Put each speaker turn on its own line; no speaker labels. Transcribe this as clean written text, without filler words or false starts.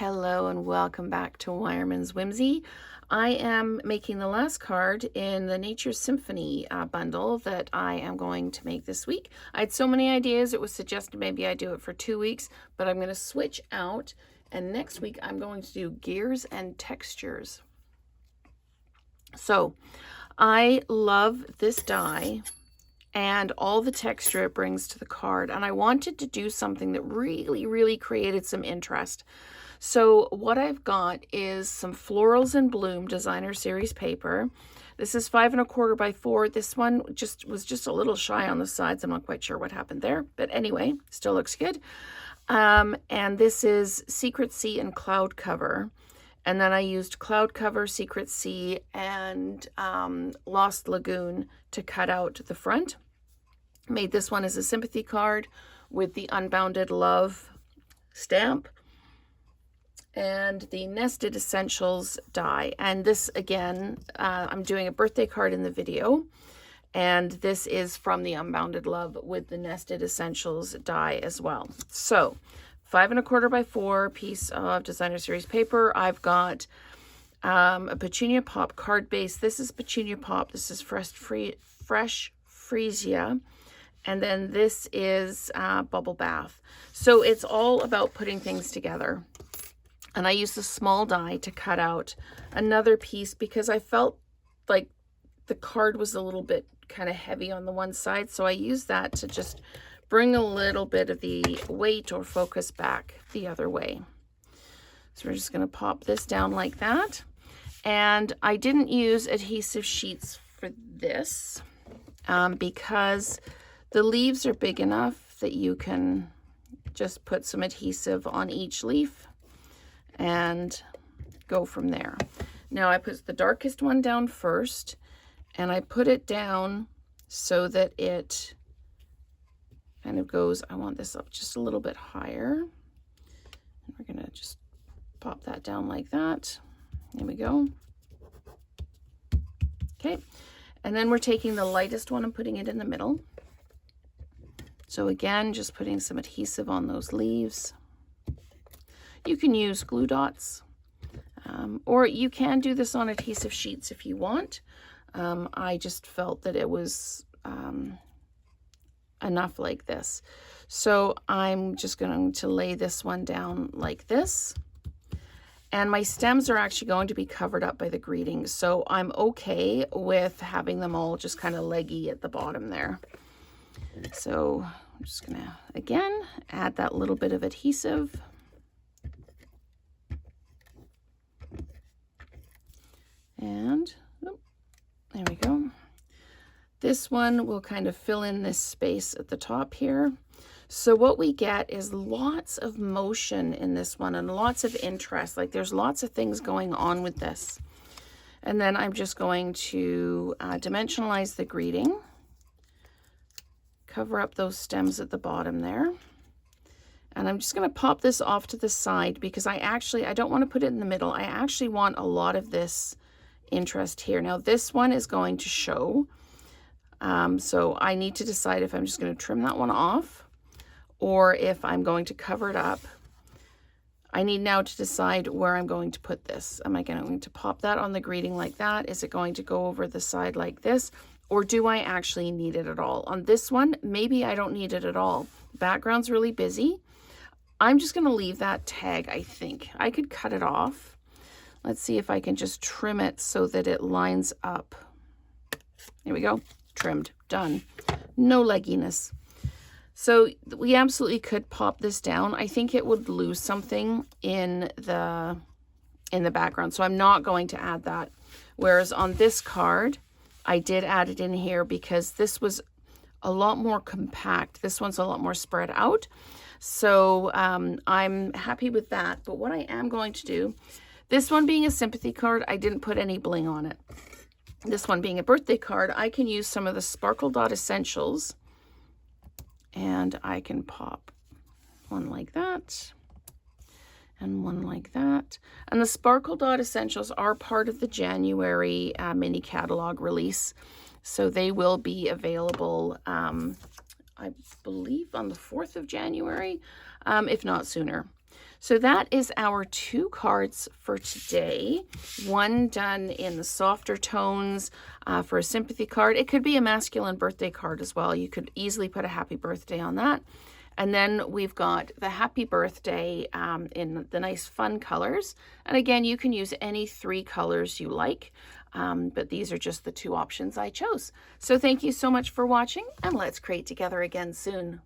Hello and welcome back to Wireman's Whimsy. I am making the last card in the Nature's Symphony bundle that I am going to make this week. I had so many ideas, it was suggested maybe I do it for 2 weeks, but I'm going to switch out, and next week I'm going to do gears and textures. So I love this die and all the texture it brings to the card, and I wanted to do something that really created some interest. So what I've got is some Florals in Bloom designer series paper. This is 5 1/4 by 4. This one was just a little shy on the sides. I'm not quite sure what happened there, but anyway, still looks good. And this is Secret Sea and Cloud Cover. And then I used Cloud Cover, Secret Sea, and Lost Lagoon to cut out the front. Made this one as a sympathy card with the Unbounded Love stamp and the Nested Essentials die. And this, again, I'm doing a birthday card in the video, and this is from the Unbounded Love with the Nested Essentials die as well. So 5 1/4 by 4 piece of designer series paper. I've got a Petunia Pop card base. This is Petunia Pop. This is Fresh Freesia. And then this is Bubble Bath. So it's all about putting things together. And I used a small die to cut out another piece because I felt like the card was a little bit kind of heavy on the one side. So I used that to just bring a little bit of the weight or focus back the other way. So we're just going to pop this down like that. And I didn't use adhesive sheets for this because the leaves are big enough that you can just put some adhesive on each leaf and go from there. Now I put the darkest one down first, and I put it down so that it kind of goes, I want this up just a little bit higher. And we're gonna just pop that down like that. There we go. Okay, and then we're taking the lightest one and putting it in the middle. So again, just putting some adhesive on those leaves. You can use glue dots, or you can do this on adhesive sheets if you want. I just felt that it was enough like this. So I'm just going to lay this one down like this. And my stems are actually going to be covered up by the greetings. So I'm okay with having them all just kind of leggy at the bottom there. So I'm just going to, again, add that little bit of adhesive. And oh, there we go. This one will kind of fill in this space at the top here. So what we get is lots of motion in this one and lots of interest. Like there's lots of things going on with this. And then I'm just going to dimensionalize the greeting. Cover up those stems at the bottom there. And I'm just going to pop this off to the side because I don't want to put it in the middle. I actually want a lot of this interest here. Now this one is going to show. So I need to decide if I'm just going to trim that one off or if I'm going to cover it up. I need now to decide where I'm going to put this. Am I going to pop that on the greeting like that? Is it going to go over the side like this? Or do I actually need it at all? On this one, maybe I don't need it at all. The background's really busy. I'm just going to leave that tag, I think. I could cut it off. Let's see if I can just trim it so that it lines up. There we go. Trimmed. Done. No legginess. So we absolutely could pop this down. I think it would lose something in the background. So I'm not going to add that. Whereas on this card, I did add it in here because this was a lot more compact. This one's a lot more spread out. So I'm happy with that. But what I am going to do, this one being a sympathy card, I didn't put any bling on it. This one being a birthday card, I can use some of the Sparkle Dot Essentials. And I can pop one like that and one like that. And the Sparkle Dot Essentials are part of the January mini catalog release. So they will be available, I believe, on the 4th of January, if not sooner. So that is our 2 cards for today. One done in the softer tones for a sympathy card. It could be a masculine birthday card as well. You could easily put a happy birthday on that. And then we've got the happy birthday in the nice fun colors. And again, you can use any 3 colors you like, but these are just the 2 options I chose. So thank you so much for watching, and let's create together again soon.